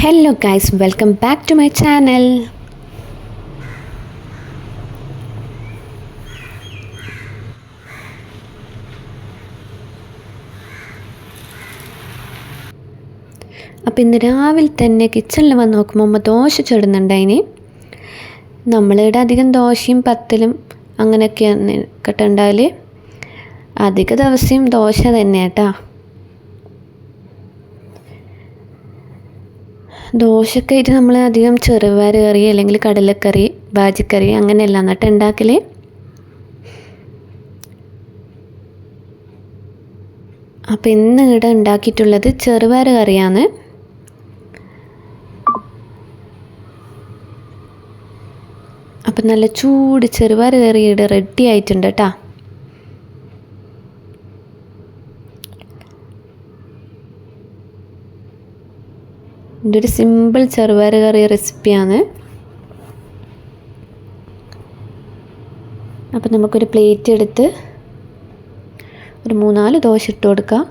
Hello guys, welcome back to my channel. അപ്പോൾ ഇന്ന് രാവിലെ തന്നെ കിച്ചണിൽ വന്ന് നോക്കുമ്പോൾ അമ്മ ദോശ ചുടുന്നുണ്ടായിന്. നമ്മളിവിടെ അധികം ദോശയും പത്തലും അങ്ങനെയൊക്കെയാണ് കേട്ടുണ്ടാൽ. അധിക ദിവസവും ദോശ തന്നെ കേട്ടോ. ദോശക്കായിട്ട് നമ്മൾ അധികം ചെറുപയർ കറി അല്ലെങ്കിൽ കടലക്കറി, ബാജിക്കറി അങ്ങനെയല്ല എന്നിട്ട് ഉണ്ടാക്കൽ. അപ്പോൾ ഇന്ന് ഇവിടെ ഉണ്ടാക്കിയിട്ടുള്ളത് ചെറുപയർ കറിയാണ്. അപ്പം നല്ല ചൂട് ചെറുപയർ കറി ഇവിടെ റെഡി ആയിട്ടുണ്ട് കേട്ടോ. ഇതൊരു സിമ്പിൾ ചെറുപയർ കറി റെസിപ്പിയാണ്. അപ്പം നമുക്കൊരു പ്ലേറ്റ് എടുത്ത് ഒരു 3-4 ദോശ ഇട്ട് കൊടുക്കാം.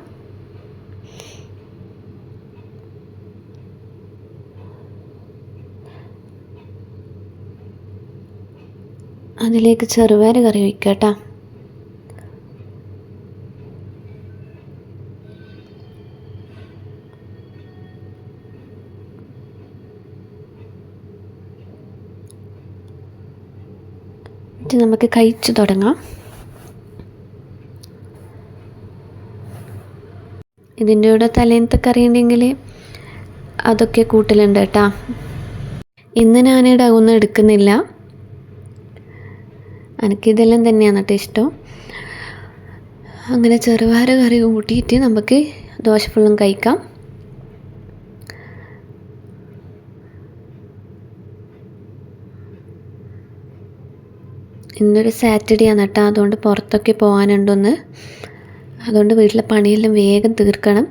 അതിലേക്ക് ചെറുപയർ കറി ഒഴിക്കാം കേട്ടോ. എന്നിട്ട് നമുക്ക് കഴിച്ചു തുടങ്ങാം. ഇതിൻ്റെ കൂടെ തലേന്നത്തെ കറി ഉണ്ടെങ്കിൽ അതൊക്കെ കൂട്ടലുണ്ട് കേട്ടോ. ഇന്ന് ഞാനിവിടെ ഒന്നും എടുക്കുന്നില്ല. എനിക്കിതെല്ലാം തന്നെയാണ് കേട്ടോ ഇഷ്ടം. അങ്ങനെ ചെറുപയർ കറി കൂട്ടിയിട്ട് നമുക്ക് ദോശ ഫുള്ളും കഴിക്കാം. ഇന്നൊരു സാറ്റർഡേ ആണ് കേട്ടോ. അതുകൊണ്ട് പുറത്തൊക്കെ പോകാനുണ്ടോന്ന്. അതുകൊണ്ട് വീട്ടിലെ പണിയെല്ലാം വേഗം തീർക്കണം.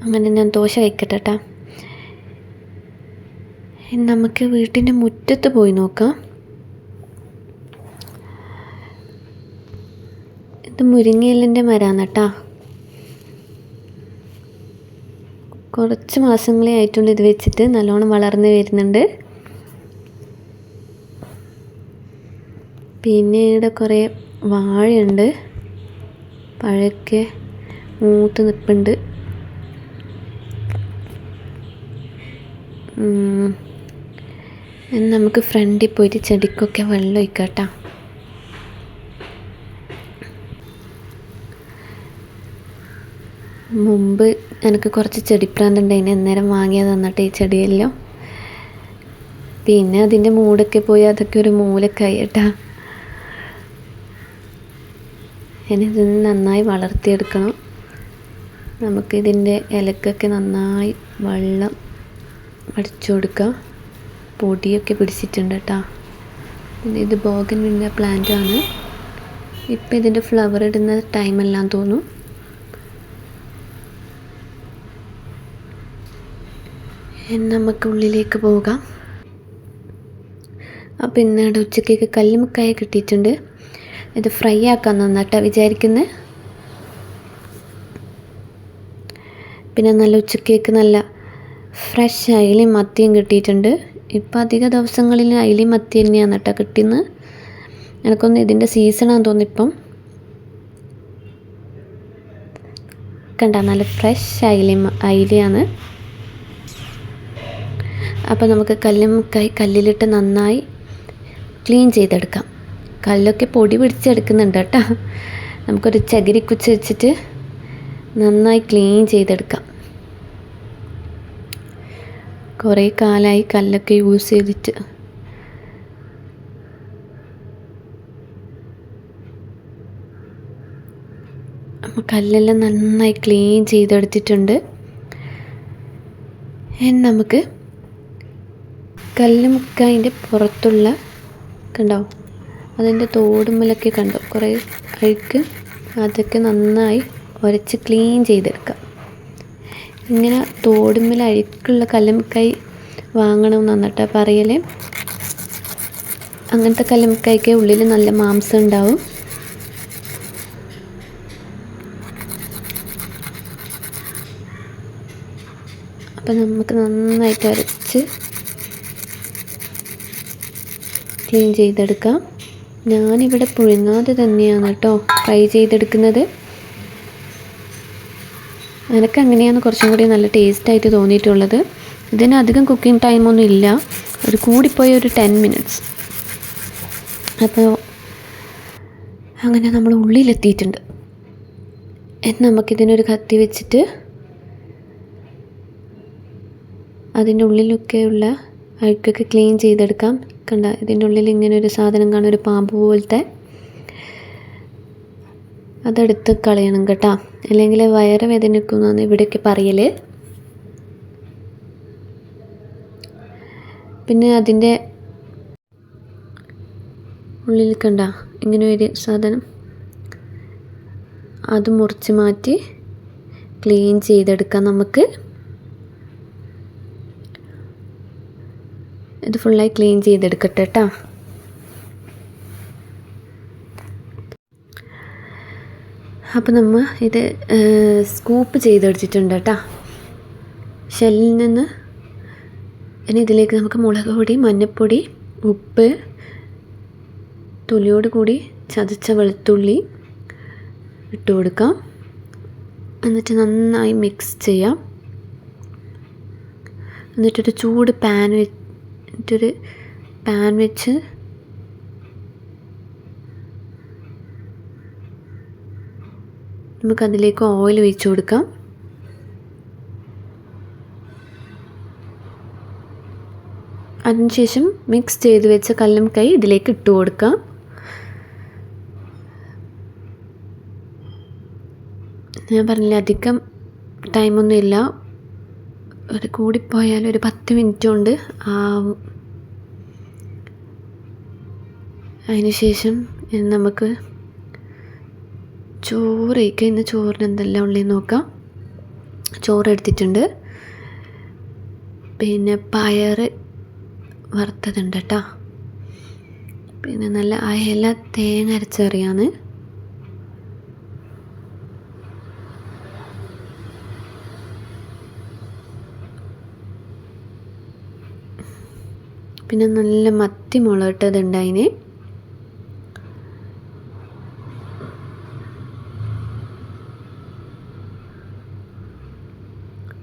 അങ്ങനെ ഞാൻ ദോശ കഴിക്കട്ടെ കേട്ടോ. നമുക്ക് വീട്ടിൻ്റെ മുറ്റത്ത് പോയി നോക്കാം. ഇത് മുരിങ്ങയിലിൻ്റെ മരമാണ് കേട്ടോ. കുറച്ച് മാസങ്ങളേ ആയിട്ടുള്ളൂ ഇത് വെച്ചിട്ട്. നല്ലോണം വളർന്ന് വരുന്നുണ്ട്. പിന്നെ ഇവിടെ കുറേ വാഴയുണ്ട്. പഴയൊക്കെ മൂത്ത് നിൽപ്പുണ്ട്. നമുക്ക് ഫ്രണ്ടിൽ പോയിട്ട് ചെടിക്കൊക്കെ വെള്ളം ഒഴിക്കാം കേട്ടോ. മുമ്പ് എനിക്ക് കുറച്ച് ചെടിപ്രാന്തുണ്ടായിന്. അന്നേരം വാങ്ങിയത് തന്നിട്ട് ഈ ചെടിയെല്ലാം. പിന്നെ അതിൻ്റെ മൂടൊക്കെ പോയി അതൊക്കെ ഒരു മൂലക്കായി കേട്ടോ. ഇനിഇത് നന്നായി വളർത്തിയെടുക്കണം. നമുക്കിതിൻ്റെ ഇലക്കൊക്കെ നന്നായി വെള്ളം അടിച്ചു കൊടുക്കുക. പൊടിയൊക്കെ പിടിച്ചിട്ടുണ്ട് കേട്ടോ. പിന്നെ ഇത് ബോഗൻവില്ല പ്ലാന്റാണ്. ഇപ്പം ഇതിൻ്റെ ഫ്ലവർ ഇടുന്ന ടൈമെല്ലാം തോന്നും. നമുക്ക് ഉള്ളിലേക്ക് പോകാം. അപ്പം ഇന്നിവിടെ ഉച്ചക്കേക്ക് കല്ലുമുക്കായ കിട്ടിയിട്ടുണ്ട്. ഇത് ഫ്രൈ ആക്കാൻ നന്നായിട്ടാണ് വിചാരിക്കുന്നത്. പിന്നെ നല്ല ഉച്ചക്കേക്ക് നല്ല ഫ്രഷ് അയിലയും മത്തിയും കിട്ടിയിട്ടുണ്ട്. ഇപ്പം അധിക ദിവസങ്ങളിൽ അയിലയും മത്തി തന്നെയാണ് കേട്ടോ കിട്ടുന്നത്. എനിക്കൊന്ന് ഇതിൻ്റെ സീസണാന്ന് തോന്നിപ്പം. കണ്ട നല്ല ഫ്രഷ് അയിലയാണ്. അപ്പോൾ നമുക്ക് കല്ലുമുക്കായി കല്ലിലിട്ട് നന്നായി ക്ലീൻ ചെയ്തെടുക്കാം. കല്ലൊക്കെ പൊടി പിടിച്ചെടുക്കുന്നുണ്ട് കേട്ടോ. നമുക്കൊരു ചകിരിക്കുച്ച വെച്ചിട്ട് നന്നായി ക്ലീൻ ചെയ്തെടുക്കാം. കുറേ കാലമായി കല്ലൊക്കെ യൂസ് ചെയ്തിട്ട്. കല്ലെല്ലാം നന്നായി ക്ലീൻ ചെയ്തെടുത്തിട്ടുണ്ട്. നമുക്ക് കല്ലുമുക്കായിൻ്റെ പുറത്തുള്ള കണ്ടോ അതിൻ്റെ തോടുമ്മലൊക്കെ കണ്ടോ കുറേ അഴുക്ക്. അതൊക്കെ നന്നായി ഉരച്ച് ക്ലീൻ ചെയ്തെടുക്കാം. ഇങ്ങനെ തോടുമ്മൽ അഴുക്കുള്ള കല്ലുമുക്കായി വാങ്ങണമെന്ന് കേട്ടോ പറയൽ. അങ്ങനത്തെ കല്ലുമ്മക്കായ്ക്ക് ഉള്ളിൽ നല്ല മാംസം ഉണ്ടാവും. അപ്പം നമുക്ക് നന്നായിട്ട് അരച്ച് ക്ലീൻ ചെയ്തെടുക്കാം. ഞാനിവിടെ പുഴുങ്ങാതെ തന്നെയാണ് കേട്ടോ ഫ്രൈ ചെയ്തെടുക്കുന്നത്. എനിക്ക് അങ്ങനെയാണ് കുറച്ചും കൂടി നല്ല ടേസ്റ്റായിട്ട് തോന്നിയിട്ടുള്ളത്. ഇതിന് അധികം കുക്കിംഗ് ടൈമൊന്നും ഇല്ല, ഒരു കൂടിപ്പോയ ഒരു 10 മിനിറ്റ്സ്. അപ്പോൾ അങ്ങനെ നമ്മൾ ഉള്ളിലെത്തിയിട്ടുണ്ട്. നമുക്കിതിനൊരു കത്തി വെച്ചിട്ട് അതിൻ്റെ ഉള്ളിലൊക്കെയുള്ള അഴുക്കൊക്കെ ക്ലീൻ ചെയ്തെടുക്കാം. കണ്ട, ഇതിൻ്റെ ഉള്ളിൽ ഇങ്ങനെ ഒരു സാധനം കാണും, ഒരു പാമ്പ് പോലത്തെ. അതെടുത്ത് കളയണം കേട്ടോ, അല്ലെങ്കിൽ വയറ് വേദനിക്കുന്നതാണ് ഇവിടെയൊക്കെ പറയൽ. പിന്നെ അതിൻ്റെ ഉള്ളിൽ കണ്ട ഇങ്ങനെ ഒരു സാധനം, അത് മുറിച്ച് മാറ്റി ക്ലീൻ ചെയ്തെടുക്കാം നമുക്ക്. ഇത് ഫുള്ളായി ക്ലീൻ ചെയ്തെടുക്കട്ടെ കേട്ടോ. അപ്പോൾ നമ്മൾ ഇത് സ്കൂപ്പ് ചെയ്തെടുത്തിട്ടുണ്ട് കേട്ടോ ഷെല്ലിൽ നിന്ന്. ഇനി ഇതിലേക്ക് നമുക്ക് മുളക് പൊടി, മഞ്ഞൾപ്പൊടി, ഉപ്പ്, തൊലിയോട് കൂടി ചതച്ച വെളുത്തുള്ളി ഇട്ട് കൊടുക്കാം. എന്നിട്ട് നന്നായി മിക്സ് ചെയ്യാം. എന്നിട്ടൊരു ചൂട് പാൻ വെച്ച് നമുക്കതിലേക്ക് ഓയിൽ ഒഴിച്ച് കൊടുക്കാം. അതിനുശേഷം മിക്സ് ചെയ്ത് വെച്ച കല്ലുമ്മക്കായ് ഇതിലേക്ക് ഇട്ട് കൊടുക്കാം. ഞാൻ പറഞ്ഞില്ല, അധികം ടൈമൊന്നും ഇല്ല, ഒരു കൂടിപ്പോയാൽ ഒരു 10 മിനിറ്റ് കൊണ്ട് ആവും. അതിനുശേഷം നമുക്ക് ചോറ് കഴിക്കാം. ഇന്ന് ചോറിന് എന്തെല്ലാം ഉള്ളതെന്ന് നോക്കാം. ചോറ് എടുത്തിട്ടുണ്ട്, പിന്നെ പയർ വറുത്തതുണ്ട് കേട്ടോ, പിന്നെ നല്ല അയല തേങ്ങ അരച്ചറിയാന്ന്, പിന്നെ നല്ല മത്തി മുളകിട്ടതുണ്ടായിന്,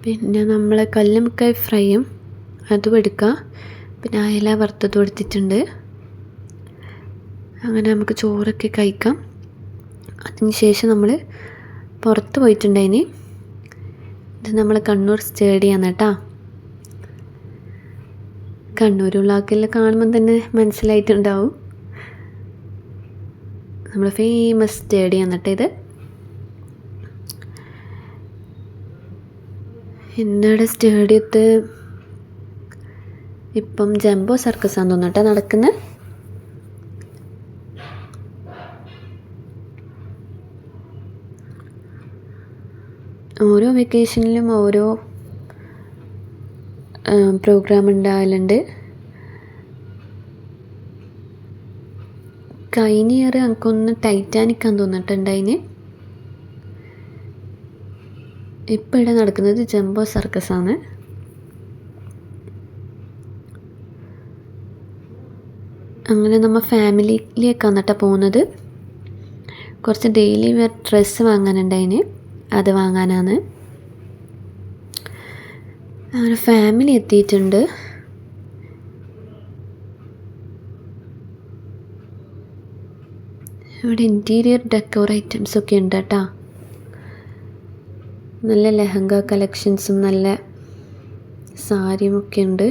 പിന്നെ നമ്മളെ കല്ലുമ്മക്കായ് ഫ്രൈയും അതും എടുക്കുക. പിന്നെ അയല വറുത്തതും എടുത്തിട്ടുണ്ട്. അങ്ങനെ നമുക്ക് ചോറൊക്കെ കഴിക്കാം. അതിന് ശേഷം നമ്മൾ പുറത്ത് പോയിട്ടുണ്ടായിന്. ഇത് നമ്മൾ കണ്ണൂർ സ്റ്റേഡിയമാണ് കേട്ടോ. കണ്ണൂരുള്ളാക്കെല്ലാം കാണുമ്പം തന്നെ മനസ്സിലായിട്ടുണ്ടാവും, നമ്മൾ ഫേമസ് സ്റ്റേഡിയമാണ് കേട്ടോ ഇത്. എന്നോട് സ്റ്റേഡിയത്ത് ഇപ്പം ജംബോ സർക്കസാന്ന് തോന്നുന്നു കേട്ടോ നടക്കുന്നത്. ഓരോ വെക്കേഷനിലും ഓരോ പ്രോഗ്രാം ഉണ്ടാകലുണ്ട്. കഴിഞ്ഞ ഇയർ എനിക്കൊന്ന് ടൈറ്റാനിക്കാന്ന് തോന്നിട്ടുണ്ടായിന്. ഇപ്പോൾ ഇവിടെ നടക്കുന്നത് ജംബോ സർക്കസാണ്. അങ്ങനെ നമ്മൾ ഫാമിലിയിലേക്കാണ് കേട്ടോ പോകുന്നത്. കുറച്ച് ഡെയിലി വെയർ ഡ്രസ്സ് വാങ്ങാനുണ്ടായിന്, അത് വാങ്ങാനാണ്. അങ്ങനെ ഫാമിലി എത്തിയിട്ടുണ്ട്. ഇവിടെ ഇൻറ്റീരിയർ ഡെക്കോർ ഐറ്റംസ് ഒക്കെ ഉണ്ട് കേട്ടോ. നല്ല ലെഹങ്ക കളക്ഷൻസും നല്ല സാരിയും ഒക്കെ ഉണ്ട്.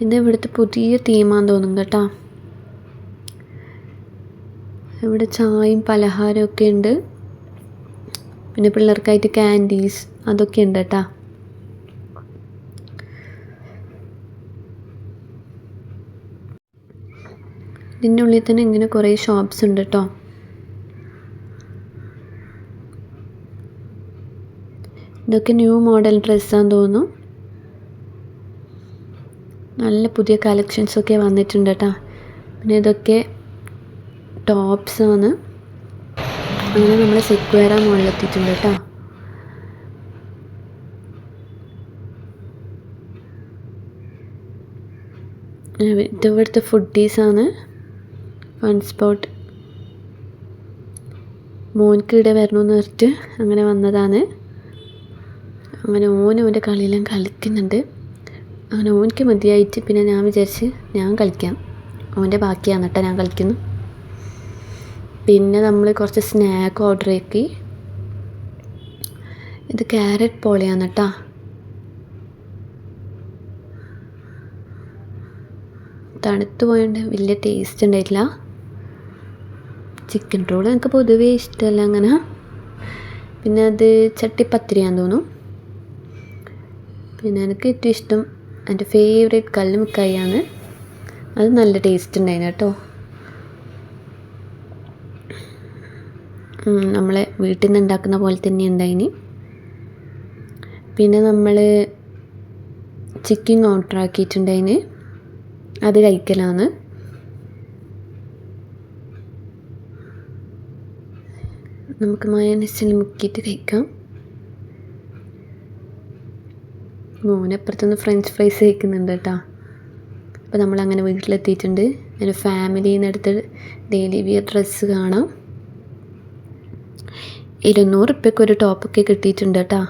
ഇത് ഇവിടുത്തെ പുതിയ തീമാന്ന് തോന്നുന്നു കേട്ടോ. ഇവിടെ ചായയും പലഹാരവും ഒക്കെ ഉണ്ട്. പിന്നെ പിള്ളേർക്കായിട്ട് ക്യാൻഡീസ് അതൊക്കെ ഉണ്ട് കേട്ടോ. ഇതിൻ്റെ ഉള്ളിൽ തന്നെ ഇങ്ങനെ കുറേ ഷോപ്സ് ഉണ്ട് കേട്ടോ. ഇതൊക്കെ ന്യൂ മോഡൽ ഡ്രസ്സാന്ന് തോന്നുന്നു. നല്ല പുതിയ കളക്ഷൻസൊക്കെ വന്നിട്ടുണ്ട് കേട്ടോ. പിന്നെ ഇതൊക്കെ ടോപ്സാണ്. അങ്ങനെ നമ്മൾ സെക്വേറ മുകളിലെത്തിയിട്ടുണ്ട് കേട്ടോ. ഇവിടുത്തെ ഫുഡീസാണ്. Fun spot. മോൻക്ക് ഇവിടെ വരണമെന്ന് പറഞ്ഞിട്ട് അങ്ങനെ വന്നതാണ്. അങ്ങനെ ഓൻ്റെ കളിയെല്ലാം കളിക്കുന്നുണ്ട്. അങ്ങനെ ഓൻക്ക് മതിയായിട്ട് പിന്നെ ഞാൻ വിചാരിച്ച് ഞാൻ കളിക്കാം, ഓൻ്റെ ബാക്കിയാണ് കേട്ടോ ഞാൻ കളിക്കുന്നു. പിന്നെ നമ്മൾ കുറച്ച് സ്നാക്ക് ഓർഡർ ആക്കി. ഇത് ക്യാരറ്റ് പോളയാണ് കേട്ടോ. തണുത്ത് പോയതുകൊണ്ട് വലിയ ടേസ്റ്റ് ഉണ്ടായിട്ടില്ല. ചിക്കൻ റോൾ എനിക്ക് പൊതുവേ ഇഷ്ടമല്ല അങ്ങനെ. പിന്നെ അത് ചട്ടിപ്പത്തിരിയാന്ന് തോന്നുന്നു. പിന്നെ എനിക്ക് ഏറ്റവും ഇഷ്ടം എൻ്റെ ഫേവറേറ്റ് കല്ല് മിഠായിയാണ്. അത് നല്ല ടേസ്റ്റ് ഉണ്ടായിരുന്നു കേട്ടോ. നമ്മളെ വീട്ടിൽ നിന്ന് ഉണ്ടാക്കുന്ന പോലെ തന്നെ ഉണ്ടായിന്. പിന്നെ നമ്മൾ ചിക്കൻ ഓർഡർ ആക്കിയിട്ടുണ്ടായിന്, അത് കഴിക്കലാണ്. നമുക്ക് മയോണൈസിൽ മുക്കിയിട്ട് കഴിക്കാം. മോനപ്പുറത്തുനിന്ന് ഫ്രഞ്ച് ഫ്രൈസ് കഴിക്കുന്നുണ്ട് കേട്ടോ. അപ്പോൾ നമ്മളങ്ങനെ വീട്ടിലെത്തിയിട്ടുണ്ട്. എൻ്റെ ഫാമിലിയിൽ നിന്ന് എടുത്ത് ഡെയിലി വിയർ ഡ്രസ്സ് കാണാം. 200 രൂപയ്ക്ക് ഒരു ടോപ്പൊക്കെ കിട്ടിയിട്ടുണ്ട് കേട്ടോ.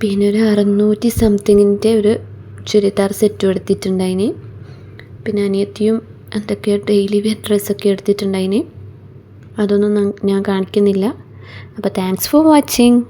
പിന്നെ ഒരു 600 സംതിങ്ങിൻ്റെ ഒരു ചുരിദാർ സെറ്റും എടുത്തിട്ടുണ്ടായിന്. പിന്നെ അനിയത്തിയും എന്തൊക്കെയോ ഡെയിലി വെയർ ഡ്രസ്സൊക്കെ എടുത്തിട്ടുണ്ടായിന്. അതൊന്നും ഞാൻ കാണിക്കുന്നില്ല. അപ്പോൾ താങ്ക്സ് ഫോർ വാച്ചിങ്.